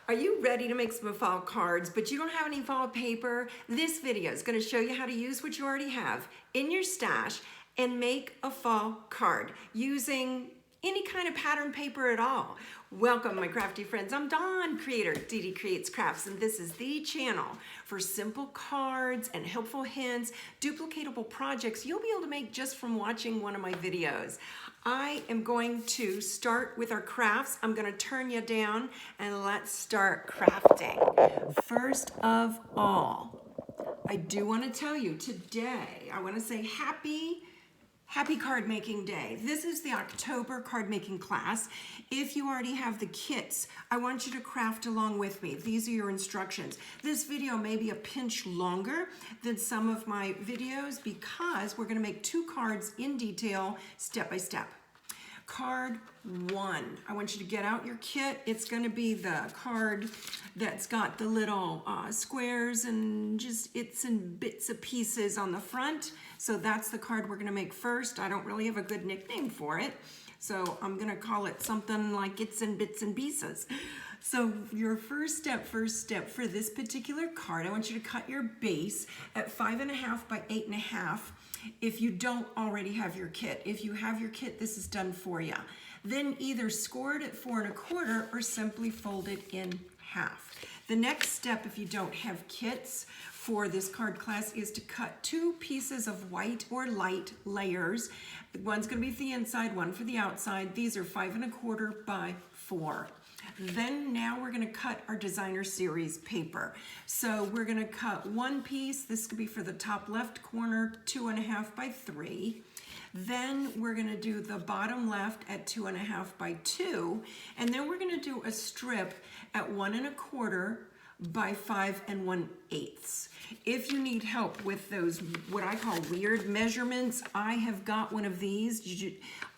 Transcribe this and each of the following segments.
Are you ready to make some fall cards, but you don't have any fall paper? This video is going to show you how to use what you already have in your stash and make a fall card using any kind of pattern paper at all. Welcome, my crafty friends. I'm Dawn, creator, DD Creates Crafts, and this is the channel for simple cards and helpful hints, duplicatable projects you'll be able to make just from watching one of my videos. I am going to start with our crafts. I'm going to turn you down and let's start crafting. First of all, I do want to tell you today, I want to say happy card making day. This is the October card making class. If you already have the kits, I want you to craft along with me. These are your instructions. This video may be a pinch longer than some of my videos because we're going to make 2 cards in detail, step by step. Card 1, I want you to get out your kit. It's going to be the card that's got the little squares and just it's in bits and pieces on the front. So that's the card we're going to make first. I don't really have a good nickname for it, so I'm going to call it something like it's in bits and pieces. So your first step for this particular card, I want you to cut your base at 5.5 by 8.5 if you don't already have your kit. If you have your kit, this is done for you. Then either score it at 4 1/4 or simply fold it in half. The next step, if you don't have kits for this card class, is to cut 2 pieces of white or light layers. One's going to be for the inside, one for the outside. These are 5 1/4 by 4. Then now we're going to cut our designer series paper. So we're going to cut 1 piece. This could be for the top left corner, 2.5 by 3. Then we're going to do the bottom left at 2.5 by 2. And then we're going to do a strip at 1 1/4 by 5 1/8. If you need help with those, what I call weird measurements, I have got one of these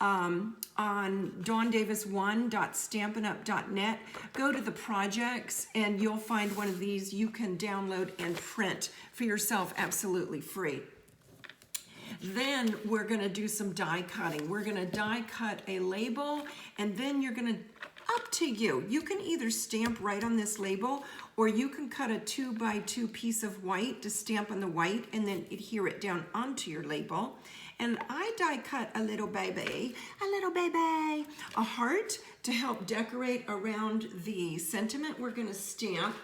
on dawndavis1.stampinup.net. Go to the projects and you'll find one of these you can download and print for yourself absolutely free. Then we're going to do some die cutting. We're going to die cut a label, and then you're going to, up to you. You can either stamp right on this label, or you can cut a 2 by 2 piece of white to stamp on the white and then adhere it down onto your label. And I die cut a little baby, a heart to help decorate around the sentiment we're going to stamp.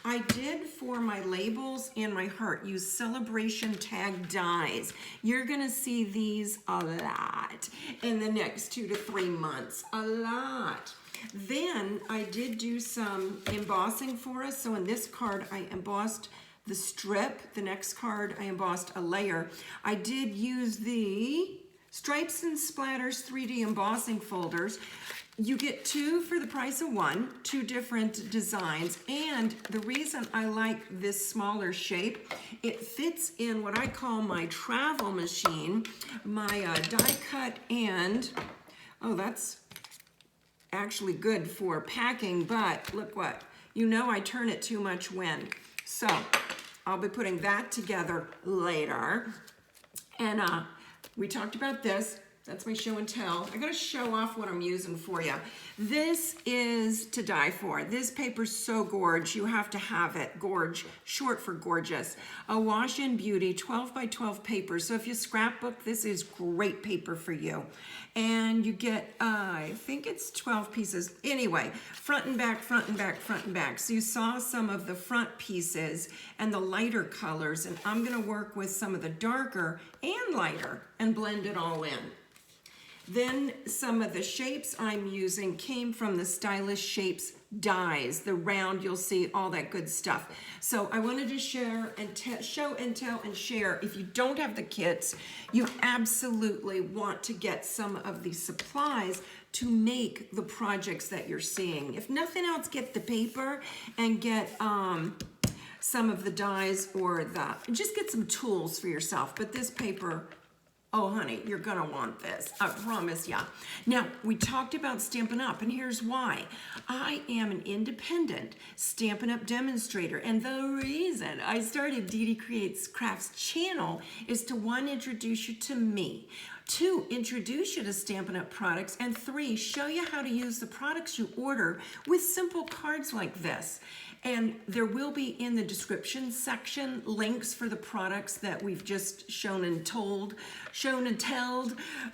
I did for my labels and my heart use celebration tag dies. You're going to see these a lot in the next 2 to 3 months, a lot. Then I did do some embossing for us. So in this card, I embossed the strip. The next card, I embossed a layer. I did use the Stripes and Splatters 3D embossing folders. You get 2 for the price of 1, 2 different designs. And the reason I like this smaller shape, it fits in what I call my travel machine, my die cut, and, oh, that's actually good for packing, but look what, you know I turn it too much when. So I'll be putting that together later. And we talked about this. That's my show and tell. I gotta show off what I'm using for you. This is to die for. This paper's so gorge, you have to have it. Gorge, short for gorgeous. A wash-in beauty, 12 by 12 paper. So if you scrapbook, this is great paper for you. And you get, I think it's 12 pieces. Anyway, front and back, front and back, front and back. So you saw some of the front pieces and the lighter colors, and I'm gonna work with some of the darker and lighter and blend it all in. Then some of the shapes I'm using came from the Stylish Shapes dies, the round, you'll see all that good stuff. So I wanted to share and show and tell and share. If you don't have the kits, you absolutely want to get some of the supplies to make the projects that you're seeing. If nothing else, get the paper and get some of the dies or just get some tools for yourself. But this paper, oh, honey, you're gonna want this, I promise ya. Now, we talked about Stampin' Up, and here's why. I am an independent Stampin' Up demonstrator, and the reason I started DD Creates Crafts channel is to, 1, introduce you to me. 2, introduce you to Stampin' Up! Products. And 3, show you how to use the products you order with simple cards like this. And there will be in the description section links for the products that we've just shown and told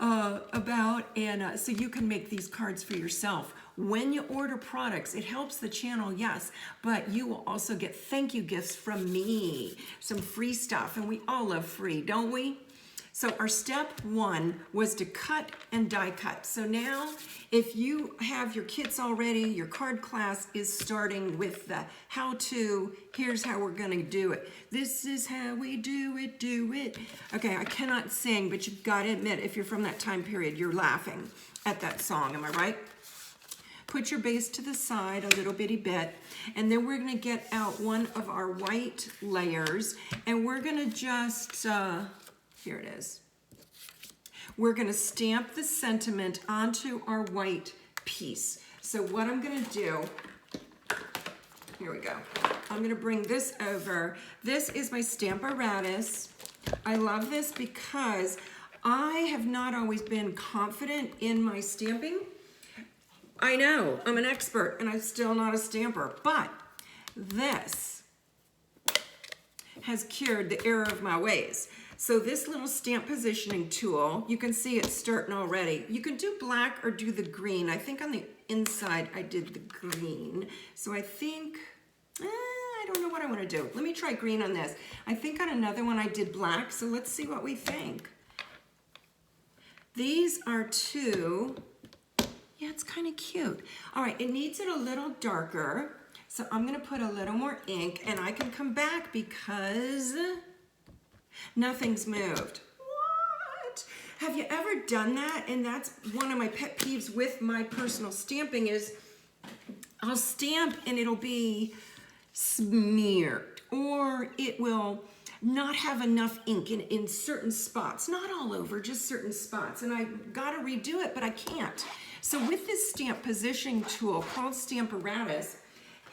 about. And so you can make these cards for yourself. When you order products, it helps the channel, yes, but you will also get thank you gifts from me, some free stuff. And we all love free, don't we? So our step 1 was to cut and die cut. So now if you have your kits already, your card class is starting with the how to, here's how we're gonna do it. This is how we do it, do it. Okay, I cannot sing, but you've got to admit, if you're from that time period, you're laughing at that song, am I right? Put your base to the side a little bitty bit, and then we're gonna get out one of our white layers, and we're gonna just, here it is. We're gonna stamp the sentiment onto our white piece. So what I'm gonna do, here we go. I'm gonna bring this over. This is my Stamparatus. I love this because I have not always been confident in my stamping. I know, I'm an expert and I'm still not a stamper, but this has cured the error of my ways. So this little stamp positioning tool, you can see it's starting already. You can do black or do the green. I think on the inside I did the green. So I think, I don't know what I want to do. Let me try green on this. I think on another one I did black, so let's see what we think. These are 2, yeah, it's kind of cute. All right, it needs it a little darker. So I'm gonna put a little more ink and I can come back because nothing's moved. What? Have you ever done that? And that's one of my pet peeves with my personal stamping is I'll stamp and it'll be smeared, or it will not have enough ink in certain spots, not all over, just certain spots. And I gotta redo it, but I can't. So with this stamp positioning tool called Stamparatus,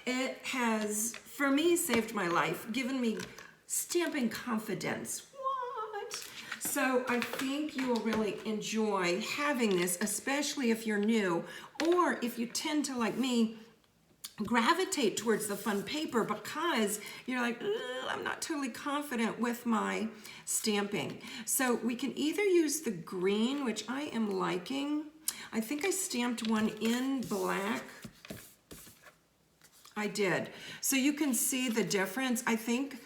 it has, for me, saved my life, given me stamping confidence. What? So I think you will really enjoy having this, especially if you're new, or if you tend to, like me, gravitate towards the fun paper because you're like, I'm not totally confident with my stamping. So we can either use the green, which I am liking. I think I stamped one in black. I did. So you can see the difference. I think,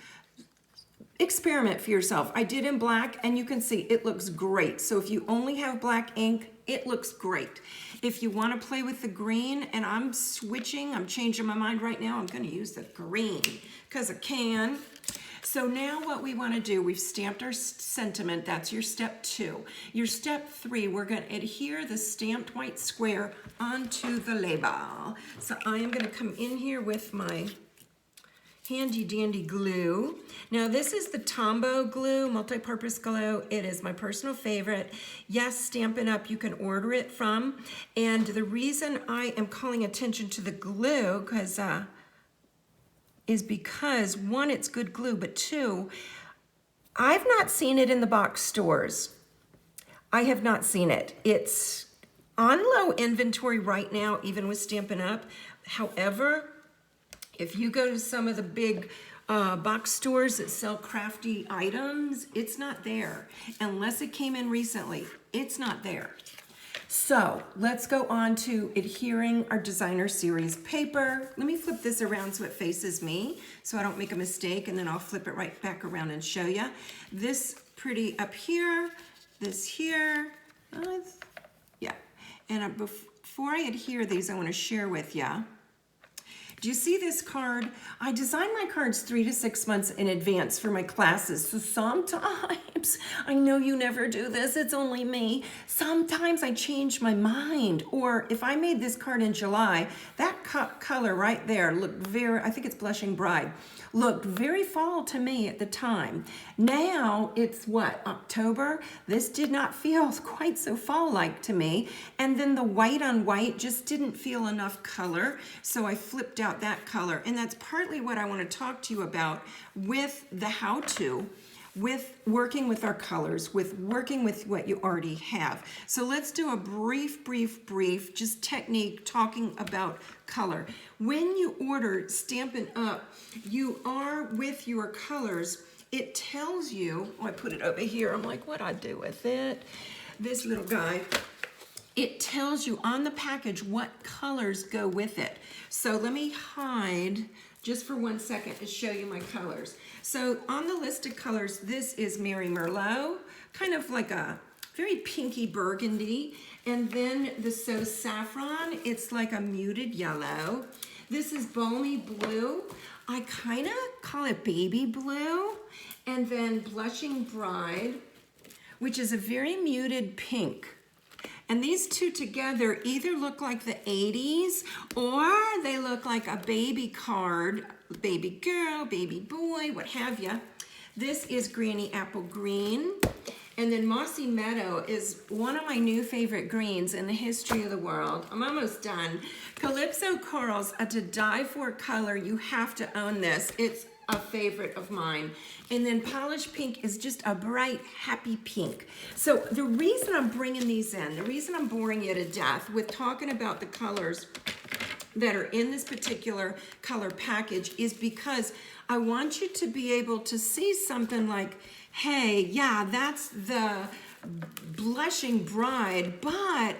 experiment for yourself. I did in black and you can see it looks great. So if you only have black ink, it looks great. If you want to play with the green, and I'm switching, I'm changing my mind right now, I'm going to use the green because I can. So now what we want to do, we've stamped our sentiment. That's your step 2. Your step 3, we're going to adhere the stamped white square onto the label. So I am going to come in here with my handy dandy glue. Now this is the Tombow glue, multi-purpose glue. It is my personal favorite. Yes, Stampin' Up! You can order it from. And the reason I am calling attention to the glue is because 1, it's good glue, but 2, I've not seen it in the box stores. I have not seen it. It's on low inventory right now, even with Stampin' Up! However, if you go to some of the big box stores that sell crafty items, it's not there. Unless it came in recently, it's not there. So let's go on to adhering our designer series paper. Let me flip this around so it faces me so I don't make a mistake, and then I'll flip it right back around and show you. This pretty up here, this here, yeah. And before I adhere these, I want to share with you. Do you see this card? I design my cards 3 to 6 months in advance for my classes. So sometimes, I know you never do this, it's only me. Sometimes I change my mind. Or if I made this card in July, that color right there looked very, I think it's Blushing Bride, looked very fall to me at the time. Now it's what, October? This did not feel quite so fall-like to me. And then the white on white just didn't feel enough color. So I flipped out that color. And that's partly what I want to talk to you about with the how-to. with working with our colors, with working with what you already have. So let's do a brief, just technique talking about color. When you order Stampin' Up, you are with your colors. It tells you, oh, I put it over here. I'm like, what'd I do with it? This little guy. It tells you on the package what colors go with it. So let me hide just for 1 second to show you my colors. So on the list of colors, this is Merry Merlot, kind of like a very pinky burgundy. And then the So Saffron, it's like a muted yellow. This is Balmy Blue. I kind of call it baby blue. And then Blushing Bride, which is a very muted pink. And these two together either look like the 80s or they look like a baby card, baby girl, baby boy, what have you. This is Granny Apple Green. And then Mossy Meadow is one of my new favorite greens in the history of the world. I'm almost done. Calypso Coral's a to die for color. You have to own this. It's a favorite of mine. And then Polished Pink is just a bright, happy pink. So the reason I'm bringing these in, the reason I'm boring you to death with talking about the colors that are in this particular color package is because I want you to be able to see something like, hey, yeah, that's the Blushing Bride, but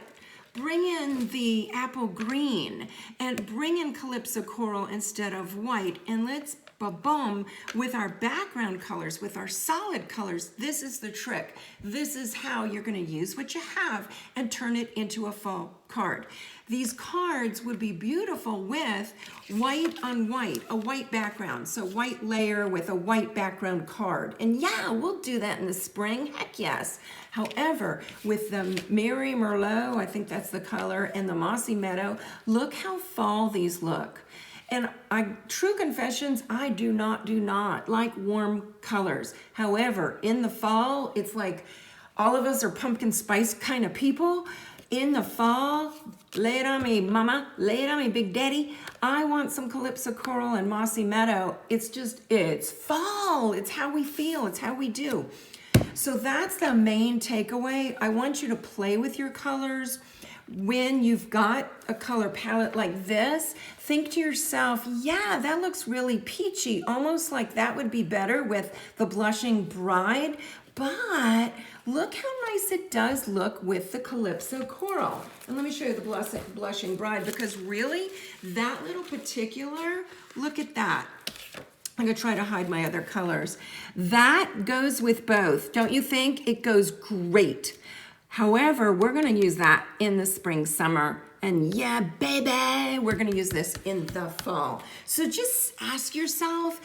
bring in the apple green and bring in Calypso Coral instead of white, and let's boom with our background colors, with our solid colors. This is the trick. This is how you're going to use what you have and turn it into a fall card. These cards would be beautiful with white on white, a white background. So white layer with a white background card. And yeah, we'll do that in the spring. Heck yes. However, with the Merry Merlot, I think that's the color, and the Mossy Meadow, look how fall these look. And true confessions, I do not like warm colors. However, in the fall, it's like all of us are pumpkin spice kind of people. In the fall, lay it on me, mama, lay it on me, big daddy. I want some Calypso Coral and Mossy Meadow. It's fall. It's how we feel. It's how we do. So that's the main takeaway. I want you to play with your colors. When you've got a color palette like this, think to yourself, yeah, that looks really peachy, almost like that would be better with the Blushing Bride, but look how nice it does look with the Calypso Coral. And let me show you the Blushing Bride, because really, that little particular, look at that. I'm gonna try to hide my other colors. That goes with both. Don't you think? It goes great. However, we're gonna use that in the spring, summer, and yeah, baby, we're gonna use this in the fall. So just ask yourself,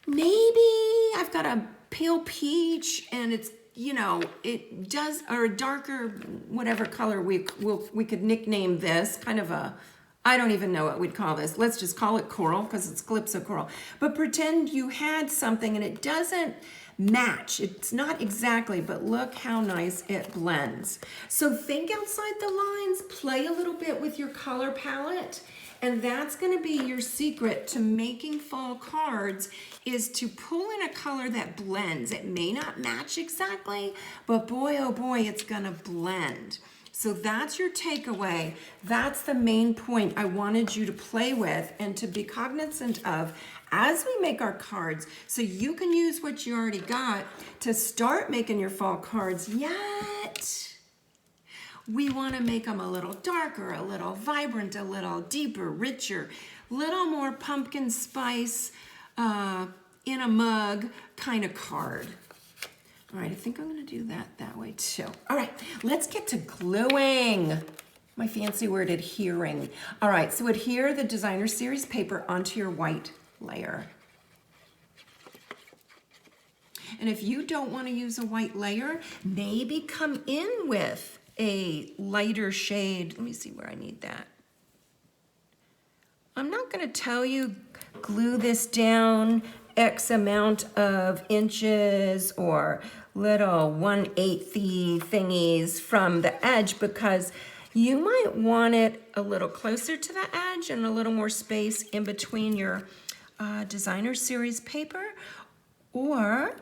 maybe I've got a pale peach and it's, you know, it does, or a darker, whatever color we could nickname this, kind of a, I don't even know what we'd call this. Let's just call it coral because it's Calypso Coral. But pretend you had something and it doesn't match. It's not exactly, but look how nice it blends. So think outside the lines, play a little bit with your color palette, and that's gonna be your secret to making fall cards, is to pull in a color that blends. It may not match exactly, but boy, oh boy, it's gonna blend. So that's your takeaway. That's the main point I wanted you to play with and to be cognizant of as we make our cards, so you can use what you already got to start making your fall cards. Yet we want to make them a little darker, a little vibrant, a little deeper, richer, little more pumpkin spice in a mug kind of card. All right, I think I'm gonna do that way too. All right, let's get to gluing. My fancy word, adhering. All right, so adhere the designer series paper onto your white layer. And if you don't want to use a white layer, maybe come in with a lighter shade. Let me see where I need that. I'm not going to tell you glue this down X amount of inches or little 1/8 thingies from the edge, because you might want it a little closer to the edge and a little more space in between your designer series paper, or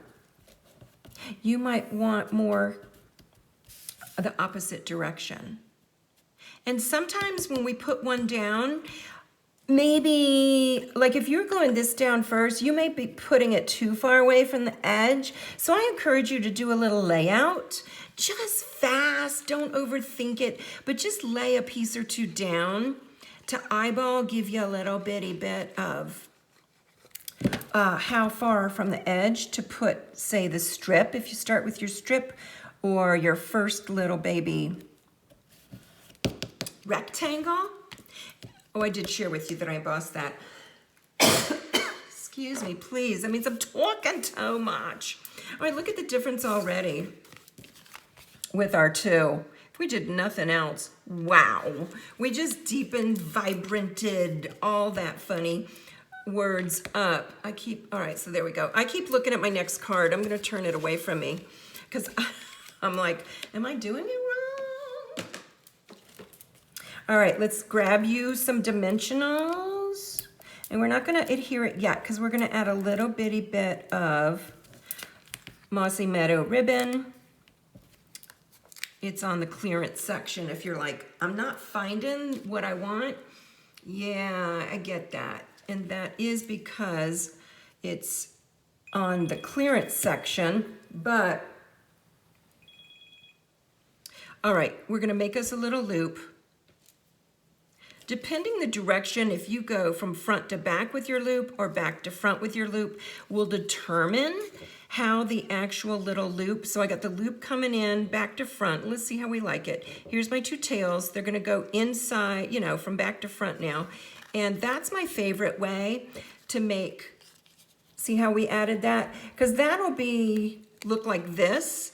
You might want more the opposite direction. And sometimes when we put one down, maybe, like if you're going this down first, you may be putting it too far away from the edge. So I encourage you to do a little layout, just fast, don't overthink it, but just lay a piece or two down to eyeball, give you a little bitty bit of how far from the edge to put, say, the strip, if you start with your strip, or your first little baby rectangle. Oh, I did share with you that I embossed that. Excuse me, please. That means I'm talking too much. All right, look at the difference already with our two. If we did nothing else, wow. We just deepened, vibranted, all that funny words up. All right, so there we go. I keep looking at my next card. I'm gonna turn it away from me because I'm like, am I doing it wrong? All right, let's grab you some dimensionals. And we're not gonna adhere it yet because we're gonna add a little bitty bit of Mossy Meadow ribbon. It's on the clearance section. If you're like, I'm not finding what I want. Yeah, I get that. And that is because it's on the clearance section, but all right, we're gonna make us a little loop. Depending the direction, if you go from front to back with your loop or back to front with your loop, will determine how the actual little loop, so I got the loop coming in back to front. Let's see how we like it. Here's my two tails. They're gonna go inside, you know, from back to front now. And that's my favorite way to make, see how we added that? Because that'll look like this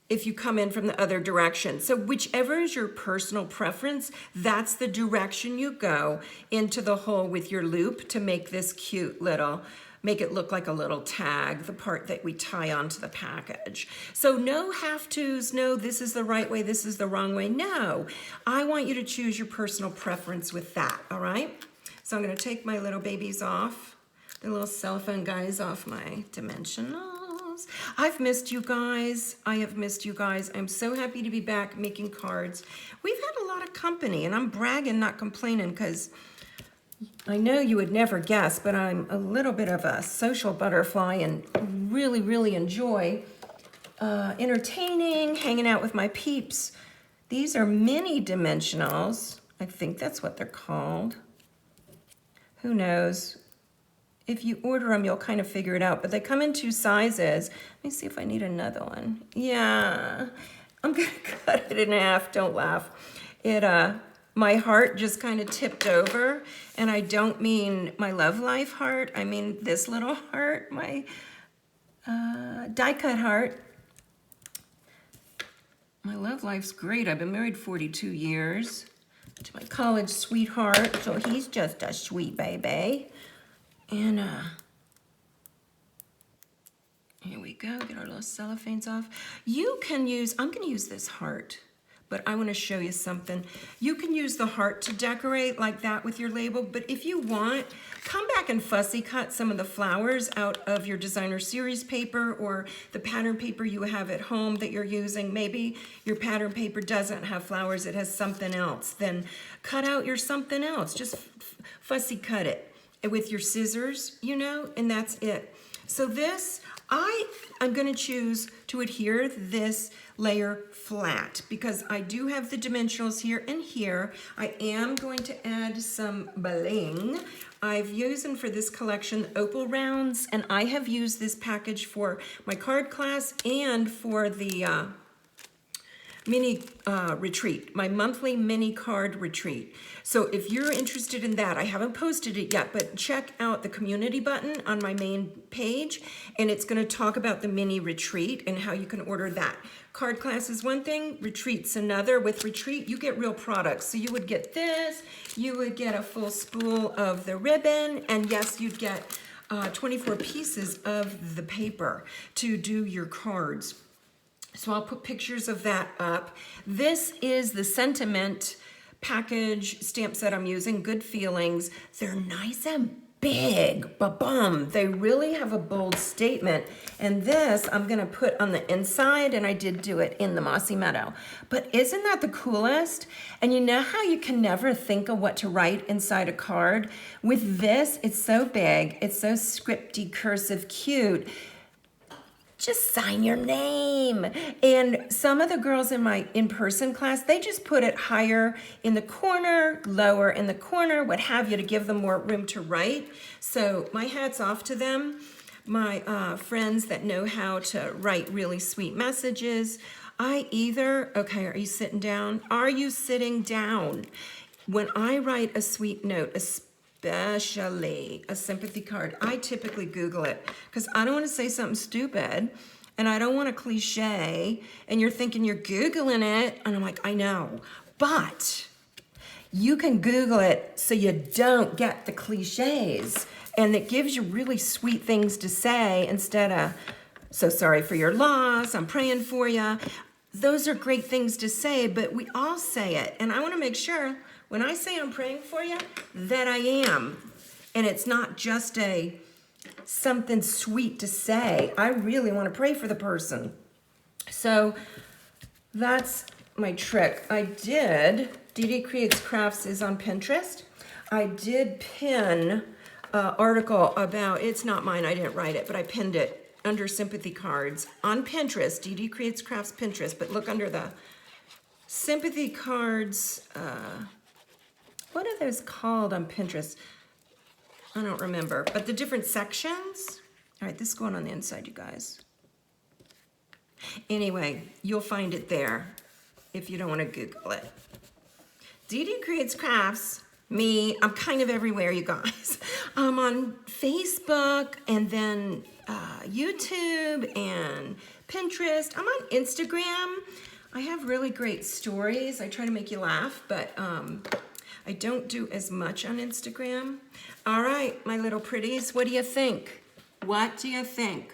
if you come in from the other direction. So whichever is your personal preference, that's the direction you go into the hole with your loop to make this cute little, make it look like a little tag, the part that we tie onto the package. So no have-tos, no this is the right way, this is the wrong way. No, I want you to choose your personal preference with that, all right? So I'm gonna take my little babies off, the little cell phone guys off my dimensionals. I've missed you guys. I have missed you guys. I'm so happy to be back making cards. We've had a lot of company, and I'm bragging, not complaining, because I know you would never guess, but I'm a little bit of a social butterfly and really, really enjoy entertaining, hanging out with my peeps. These are mini dimensionals. I think that's what they're called. Who knows? If you order them, you'll kind of figure it out, but they come in two sizes. Let me see if I need another one. Yeah, I'm gonna cut it in half, don't laugh. My heart just kind of tipped over, and I don't mean my love life heart, I mean this little heart, my die cut heart. My love life's great. I've been married 42 years to my college sweetheart, so he's just a sweet baby. And here we go, get our little cellophanes off. You can use, I'm gonna use this heart, but I wanna show you something. You can use the heart to decorate like that with your label, but if you want, come back and fussy cut some of the flowers out of your designer series paper or the pattern paper you have at home that you're using. Maybe your pattern paper doesn't have flowers, it has something else. Then cut out your something else, just fussy cut it with your scissors, you know, and that's it. So this, I'm gonna choose to adhere this layer flat because I do have the dimensionals here and here. I am going to add some bling. I've used for this collection opal rounds, and I have used this package for my card class and for the mini retreat, my monthly mini card retreat. So if you're interested in that, I haven't posted it yet, but check out the community button on my main page, and it's gonna talk about the mini retreat and how you can order that. Card class is one thing, retreat's another. With retreat, you get real products. So you would get this, you would get a full spool of the ribbon, and yes, you'd get 24 pieces of the paper to do your cards. So I'll put pictures of that up. This is the Sentiment package stamp set I'm using, Good Feelings. They're nice and big, ba-bum. They really have a bold statement. And this I'm gonna put on the inside, and I did do it in the Mossy Meadow. But isn't that the coolest? And you know how you can never think of what to write inside a card? With this, it's so big, it's so scripty, cursive, cute. Just sign your name. And some of the girls in my in-person class, they just put it higher in the corner, lower in the corner, what have you, to give them more room to write. So my hat's off to them. My friends that know how to write really sweet messages. Okay, are you sitting down? Are you sitting down? When I write a sweet note, especially a sympathy card, I typically Google it because I don't want to say something stupid and I don't want a cliche, and you're thinking you're Googling it, and I'm like, I know, but you can Google it so you don't get the cliches, and it gives you really sweet things to say instead of, so sorry for your loss, I'm praying for you. Those are great things to say, but we all say it, and I want to make sure when I say I'm praying for you, that I am. And it's not just something sweet to say. I really want to pray for the person. So that's my trick. DD Creates Crafts is on Pinterest. I did pin an article about, it's not mine, I didn't write it, but I pinned it under sympathy cards on Pinterest, DD Creates Crafts Pinterest, but look under the sympathy cards, what are those called on Pinterest? I don't remember, but the different sections. All right, this is going on the inside, you guys. Anyway, you'll find it there if you don't want to Google it. DD Creates Crafts, me, I'm kind of everywhere, you guys. I'm on Facebook and then YouTube and Pinterest. I'm on Instagram. I have really great stories. I try to make you laugh, but I don't do as much on Instagram. All right, my little pretties, what do you think? What do you think?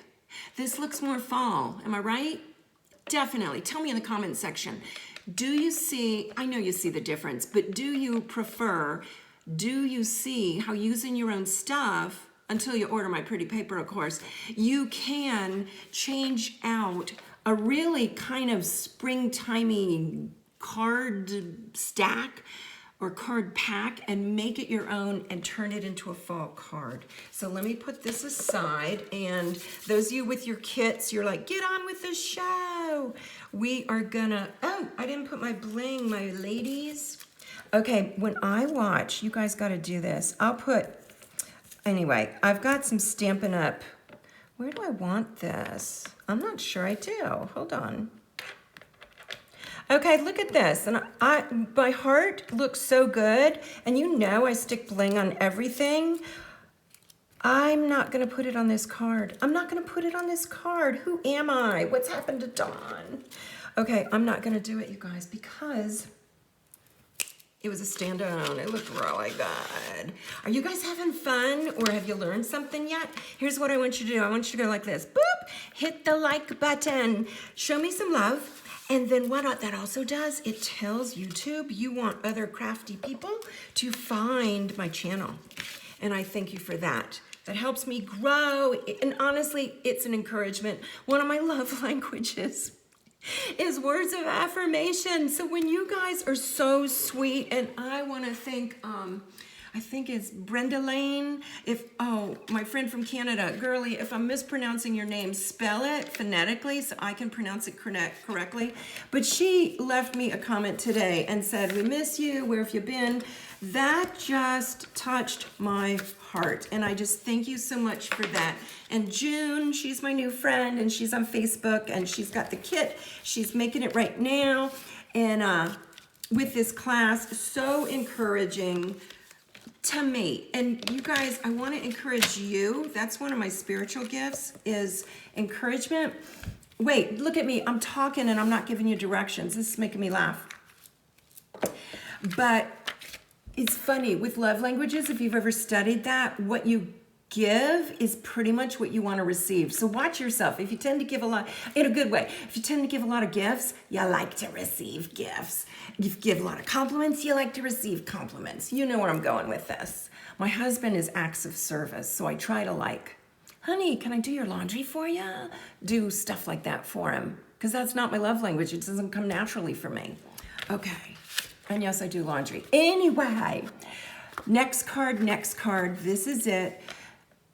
This looks more fall, am I right? Definitely, tell me in the comment section. Do you see, I know you see the difference, but do you see how using your own stuff, until you order my pretty paper, of course, you can change out a really kind of springtimey card stack or card pack and make it your own and turn it into a fall card. So let me put this aside, and those of you with your kits, you're like, get on with the show. We are gonna, oh, I didn't put my bling, my ladies. Okay, when I watch, you guys gotta do this. Anyway, I've got some Stampin' Up. Where do I want this? I'm not sure I do, hold on. Okay, look at this, and my heart looks so good, and you know I stick bling on everything. I'm not gonna put it on this card. I'm not gonna put it on this card. Who am I? What's happened to Dawn? Okay, I'm not gonna do it, you guys, because it was a standalone. It looked really good. Are you guys having fun, or have you learned something yet? Here's what I want you to do. I want you to go like this. Boop, hit the like button. Show me some love. And then what that also does, it tells YouTube you want other crafty people to find my channel. And I thank you for that. That helps me grow. And honestly, it's an encouragement. One of my love languages is words of affirmation. So when you guys are so sweet, and I want to thank, I think it's Brenda Lane. My friend from Canada, girlie, if I'm mispronouncing your name, spell it phonetically so I can pronounce it correctly. But she left me a comment today and said, we miss you, where have you been? That just touched my heart, and I just thank you so much for that. And June, she's my new friend, and she's on Facebook, and she's got the kit. She's making it right now, and with this class, so encouraging to me. And you guys, I want to encourage you. That's one of my spiritual gifts, is encouragement. Wait, look at me. I'm talking and I'm not giving you directions. This is making me laugh. But it's funny with love languages, if you've ever studied that, what you Give is pretty much what you want to receive. So watch yourself. If you tend to give a lot, in a good way, if you tend to give a lot of gifts, you like to receive gifts. If you give a lot of compliments, you like to receive compliments. You know where I'm going with this. My husband is acts of service, so I try to like, honey, can I do your laundry for you? Do stuff like that for him, because that's not my love language. It doesn't come naturally for me. Okay, and yes, I do laundry. Anyway, next card, this is it.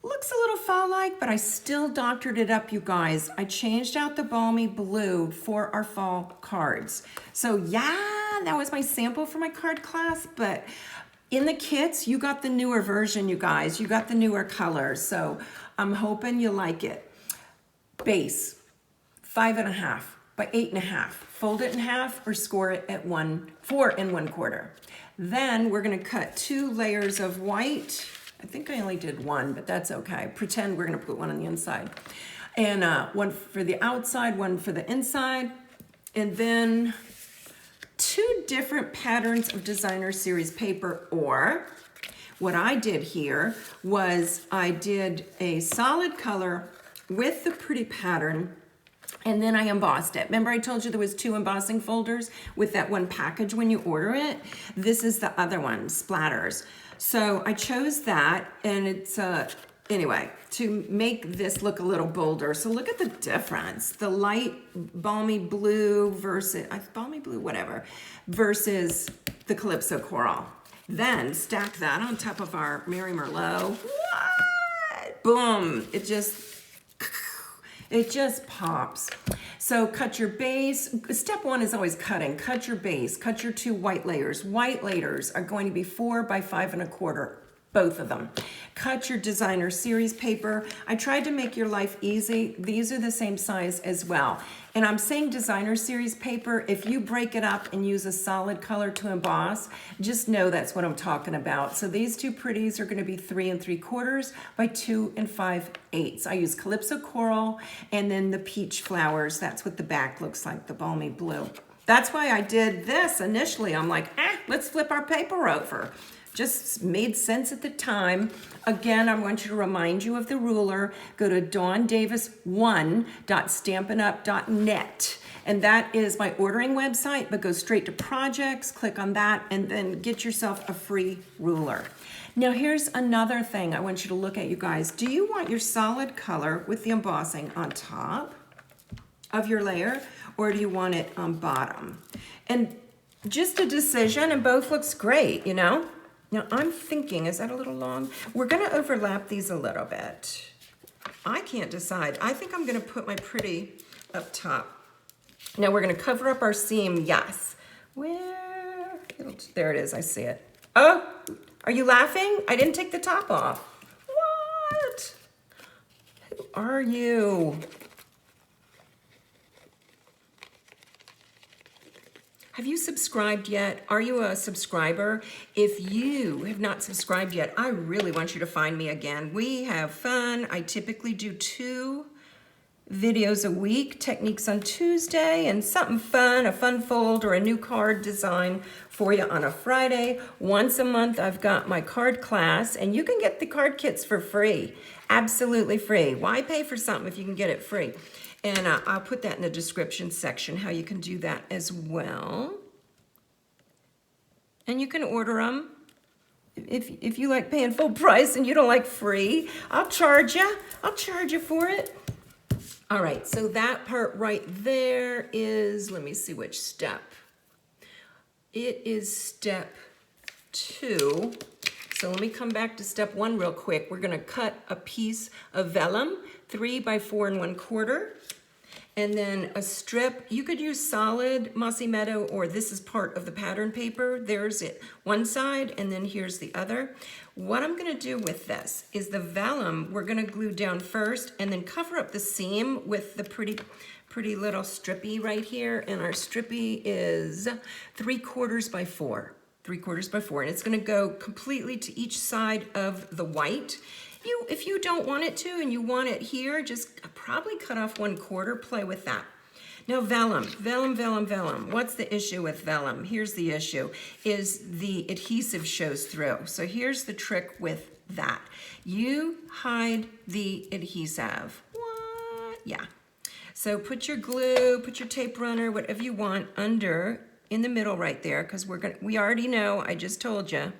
Looks a little fall-like, but I still doctored it up, you guys. I changed out the balmy blue for our fall cards. So yeah, that was my sample for my card class, but in the kits, you got the newer version, you guys. You got the newer colors, so I'm hoping you like it. Base, 5.5 by 8.5. Fold it in half or score it at 4 1/4. Then we're gonna cut 2 layers of white. I think I only did 1, but that's okay. Pretend we're gonna put 1 on the inside. And 1 for the outside, 1 for the inside. And then 2 different patterns of designer series paper, or what I did here was I did a solid color with the pretty pattern, and then I embossed it. Remember I told you there was 2 embossing folders with that one package when you order it? This is the other one, Splatters. So I chose that, and it's, anyway, to make this look a little bolder. So look at the difference. The light balmy blue versus, balmy blue, whatever, versus the Calypso Coral. Then stack that on top of our Mary Merlot. What? Boom, it just pops. So cut your base. Step 1 is always cutting. Cut your base, cut your 2 white layers. White layers are going to be 4 by 5 1/4, both of them. Cut your designer series paper. I tried to make your life easy. These are the same size as well. And I'm saying designer series paper, if you break it up and use a solid color to emboss, just know that's what I'm talking about. So these 2 pretties are gonna be 3 3/4 by 2 5/8. I use Calypso Coral and then the peach flowers. That's what the back looks like, the balmy blue. That's why I did this initially. I'm like, let's flip our paper over. Just made sense at the time. Again, I want you to remind you of the ruler. Go to dawndavis1.stampinup.net. And that is my ordering website, but go straight to projects, click on that, and then get yourself a free ruler. Now here's another thing I want you to look at, you guys. Do you want your solid color with the embossing on top of your layer, or do you want it on bottom? And just a decision, and both looks great, you know? Now I'm thinking, is that a little long? We're gonna overlap these a little bit. I can't decide. I think I'm gonna put my pretty up top. Now we're gonna cover up our seam, yes. Where? There it is, I see it. Oh, are you laughing? I didn't take the top off. What? Who are you? Have you subscribed yet? Are you a subscriber? If you have not subscribed yet, I really want you to find me again. We have fun. I typically do 2 videos a week, techniques on Tuesday, and something fun, a fun fold or a new card design for you on a Friday. Once a month, I've got my card class, and you can get the card kits for free, absolutely free. Why pay for something if you can get it free? And I'll put that in the description section, how you can do that as well. And you can order them. If you like paying full price and you don't like free, I'll charge you. I'll charge you for it. All right, so that part right there is, let me see which step. It is step 2. So let me come back to step 1 real quick. We're gonna cut a piece of vellum, 3 by 4 1/4. And then a strip. You could use solid Mossy Meadow, or this is part of the pattern paper. There's it, one side, and then here's the other. What I'm gonna do with this is the vellum, we're gonna glue down first and then cover up the seam with the pretty little strippy right here. And our strippy is 3/4 by 4. 3/4 by 4, and it's gonna go completely to each side of the white. If you don't want it to and you want it here, just probably cut off 1/4, play with that. Now vellum. What's the issue with vellum? Here's the issue, is the adhesive shows through. So here's the trick with that. You hide the adhesive. What? Yeah. So put your glue, put your tape runner, whatever you want under in the middle right there, because we already know, I just told you.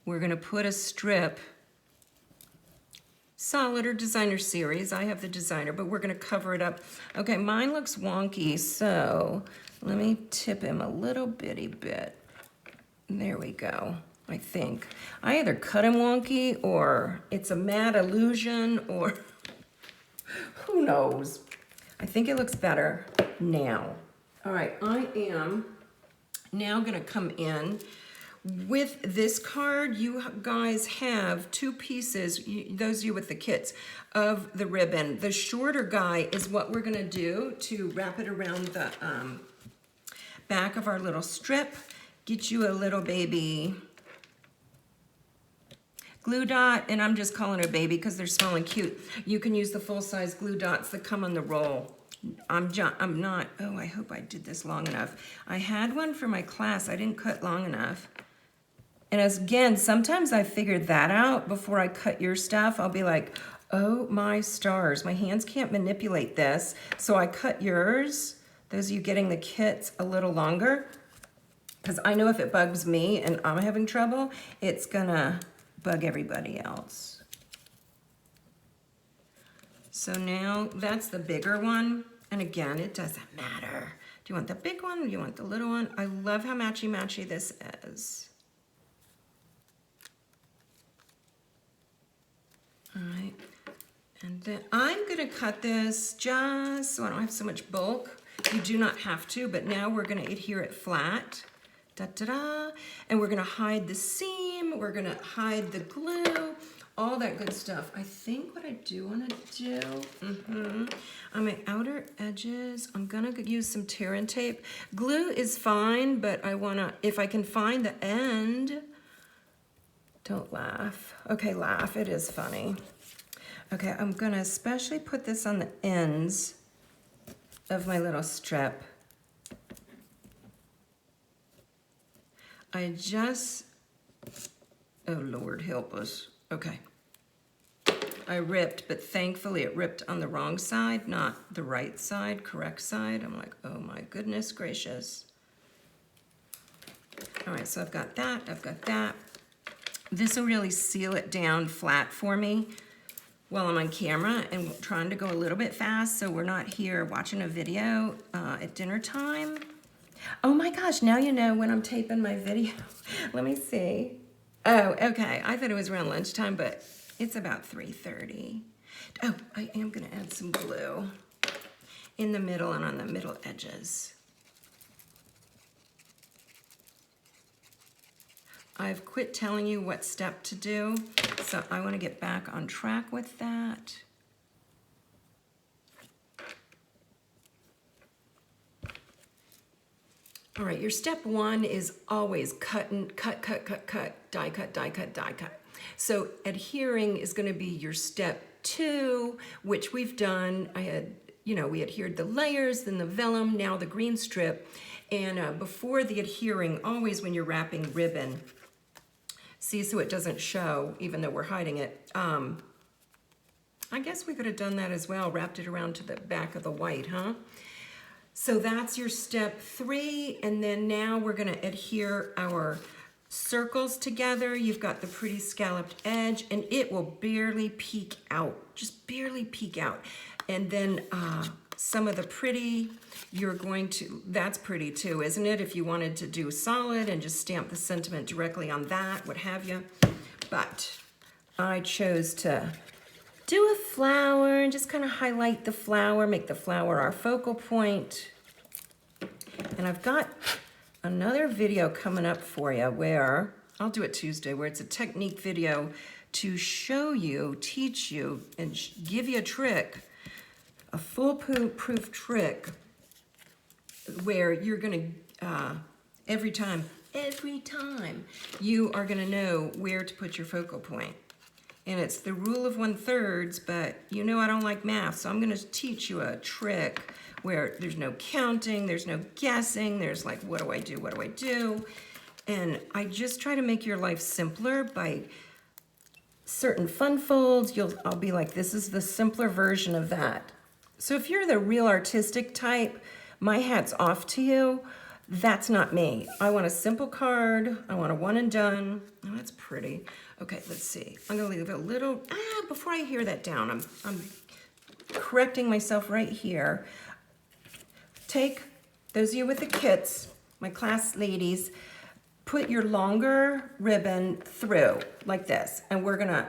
We're gonna put a strip, Solid or Designer Series. I have the Designer, but we're gonna cover it up. Okay, mine looks wonky, so let me tip him a little bitty bit. There we go, I think. I either cut him wonky or it's a matte illusion or who knows. I think it looks better now. All right, I am now gonna come in with this card. You guys have two pieces, those of you with the kits, of the ribbon. The shorter guy is what we're gonna do to wrap it around the back of our little strip. Get you a little baby glue dot, and I'm just calling it a baby because they're small and cute. You can use the full-size glue dots that come on the roll. I'm not, oh, I hope I did this long enough. I had one for my class, I didn't cut long enough. And again, sometimes I figured that out before I cut your stuff. I'll be like, oh my stars, my hands can't manipulate this. So I cut yours, those of you getting the kits, a little longer, because I know if it bugs me and I'm having trouble, it's gonna bug everybody else. So now that's the bigger one. And again, it doesn't matter. Do you want the big one or do you want the little one? I love how matchy-matchy this is. All right, and then I'm gonna cut this just so I don't have so much bulk. You do not have to, but now we're gonna adhere it flat. Da-da-da. And we're gonna hide the seam, we're gonna hide the glue, all that good stuff. I think what I do wanna do, on my outer edges, I'm gonna use some tear and tape. Glue is fine, but I wanna, if I can find the end, don't laugh. Okay, laugh, it is funny. Okay, I'm gonna especially put this on the ends of my little strip. I just, oh Lord, help us. Okay. I ripped, but thankfully it ripped on the wrong side, not the right side, correct side. I'm like, oh my goodness gracious. All right, so I've got that, I've got that. This will really seal it down flat for me while I'm on camera and trying to go a little bit fast so we're not here watching a video at dinner time. Oh my gosh, now you know when I'm taping my video. Let me see. Oh, okay, I thought it was around lunchtime, but it's about 3:30. Oh, I am gonna add some glue in the middle and on the middle edges. I've quit telling you what step to do, so I want to get back on track with that. All right, your step one is always cut, die cut, die cut, die cut. So adhering is going to be your step two, which we've done. We adhered the layers, then the vellum, now the green strip. And before the adhering, always when you're wrapping ribbon, see, so it doesn't show, even though we're hiding it. I guess we could have done that as well, wrapped it around to the back of the white, huh? So that's your step three, and then now we're gonna adhere our circles together. You've got the pretty scalloped edge, and it will barely peek out, just barely peek out. And then some of the pretty, that's pretty too, isn't it? If you wanted to do solid and just stamp the sentiment directly on that, what have you. But I chose to do a flower and just kind of highlight the flower, make the flower our focal point. And I've got another video coming up for you where, I'll do it Tuesday, where it's a technique video to show you, teach you, and give you a trick, a foolproof trick where you're gonna, every time, you are gonna know where to put your focal point. And it's the rule of 1/3, but you know I don't like math, so I'm gonna teach you a trick where there's no counting, there's no guessing, there's like, what do I do, what do I do? And I just try to make your life simpler by certain fun folds. I'll be like, this is the simpler version of that. So if you're the real artistic type, my hat's off to you. That's not me. I want a simple card. I want a one and done. Oh, that's pretty. Okay, let's see. I'm gonna leave a little, before I hear that down, I'm correcting myself right here. Take, those of you with the kits, my class ladies, put your longer ribbon through like this, and we're gonna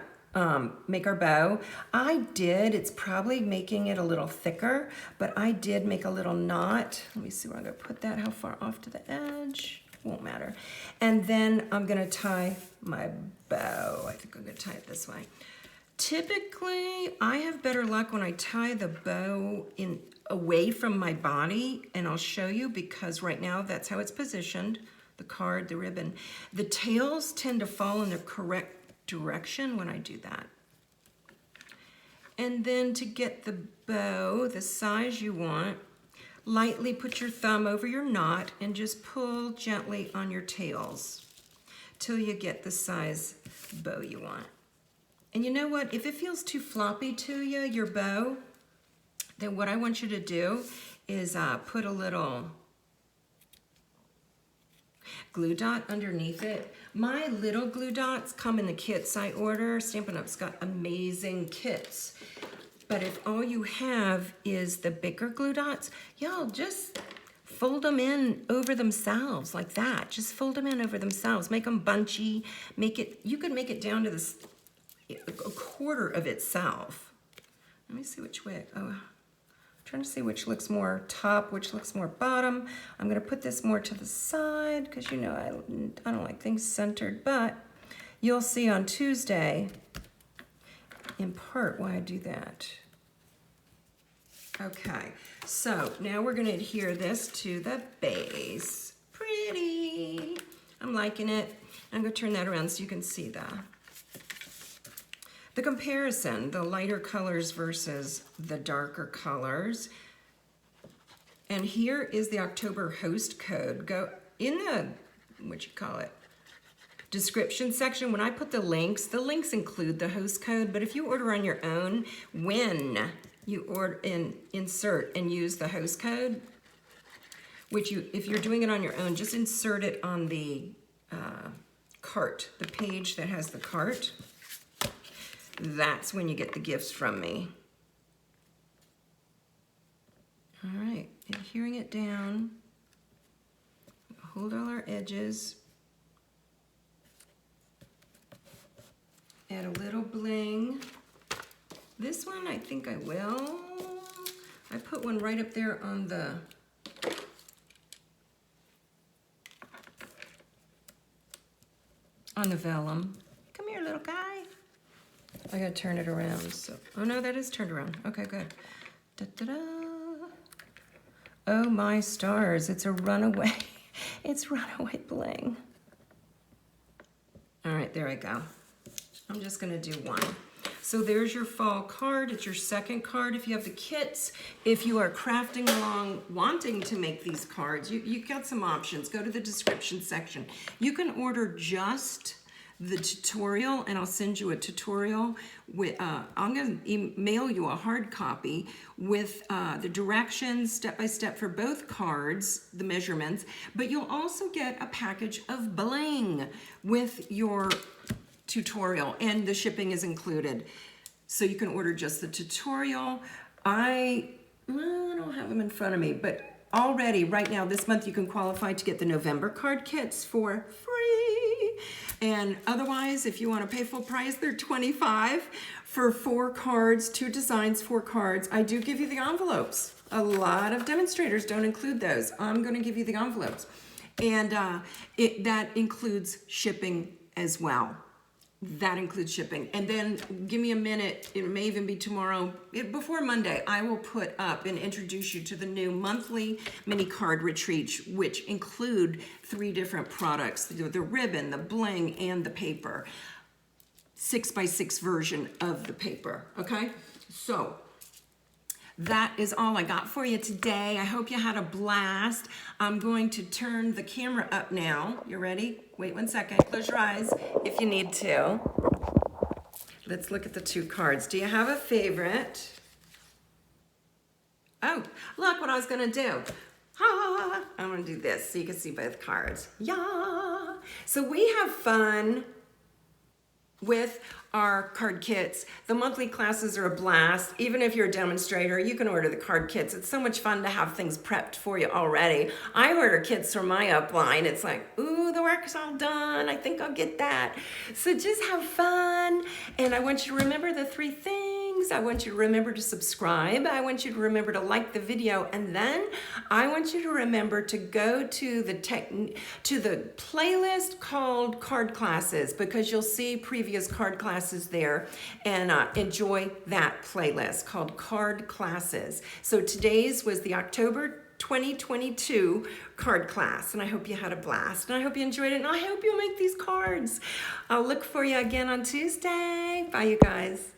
make our bow. It's probably making it a little thicker, but I did make a little knot. Let me see where I'm gonna put that, how far off to the edge, won't matter. And then I'm gonna tie my bow. I think I'm gonna tie it this way. Typically, I have better luck when I tie the bow in away from my body, and I'll show you because right now that's how it's positioned, the card, the ribbon. The tails tend to fall in the correct direction when I do that. And then to get the bow the size you want, lightly put your thumb over your knot and just pull gently on your tails till you get the size bow you want. And you know what? If it feels too floppy to you, your bow, then what I want you to do is put a little glue dot underneath it. My little glue dots come in the kits I order. Stampin' Up's got amazing kits. But if all you have is the bigger glue dots, y'all just fold them in over themselves like that. Just fold them in over themselves. Make them bunchy. You could make it down to this a quarter of itself. Let me see which way. I'm trying to see which looks more top, which looks more bottom. I'm gonna put this more to the side because you know I don't like things centered, but you'll see on Tuesday in part why I do that. Okay, so now we're gonna adhere this to the base. Pretty, I'm liking it. I'm gonna turn that around so you can see the comparison, the lighter colors versus the darker colors. And here is the October host code. Go in the, description section. When I put the links include the host code, but if you order on your own, when you order insert and use the host code, if you're doing it on your own, just insert it on the cart, the page that has the cart. That's when you get the gifts from me. All right, adhering it down. Hold all our edges. Add a little bling. This one, I think I will. I put one right up there on the vellum. Come here, little guy. I gotta turn it around. So, oh no, that is turned around. Okay, good. Da, da, da. Oh my stars! It's a runaway. It's runaway bling. All right, there I go. I'm just gonna do one. So there's your fall card. It's your second card if you have the kits. If you are crafting along, wanting to make these cards, you got some options. Go to the description section. You can order just the tutorial, and I'll send you a tutorial with, I'm gonna email you a hard copy with the directions step-by-step for both cards, the measurements, but you'll also get a package of bling with your tutorial, and the shipping is included. So you can order just the tutorial. I don't have them in front of me, but already right now this month you can qualify to get the November card kits for free. And otherwise, if you want to pay full price, they're $25 for 4 cards, 2 designs, 4 cards. I do give you the envelopes. A lot of demonstrators don't include those. I'm going to give you the envelopes. And that includes shipping as well. That includes shipping. And then give me a minute, it may even be tomorrow, before Monday, I will put up and introduce you to the new monthly mini card retreats, which include 3 different products, the ribbon, the bling, and the paper. 6x6 version of the paper, okay? So that is all I got for you today. I hope you had a blast. I'm going to turn the camera up now. You ready? Wait 1 second. Close your eyes if you need to. Let's look at the 2 cards. Do you have a favorite? Oh, look what I was gonna do. Ha! I'm gonna do this so you can see both cards. Yeah! So we have fun with our card kits. The monthly classes are a blast. Even if you're a demonstrator, you can order the card kits. It's so much fun to have things prepped for you already. I order kits for my upline. It's like, ooh, the work's all done. I think I'll get that. So just have fun. And I want you to remember the 3 things. I want you to remember to subscribe. I want you to remember to like the video. And then I want you to remember to go to the playlist called Card Classes, because you'll see previous card classes there, and enjoy that playlist called Card Classes. So today's was the October 2022 card class, and I hope you had a blast, and I hope you enjoyed it, and I hope you'll make these cards. I'll look for you again on Tuesday. Bye, you guys.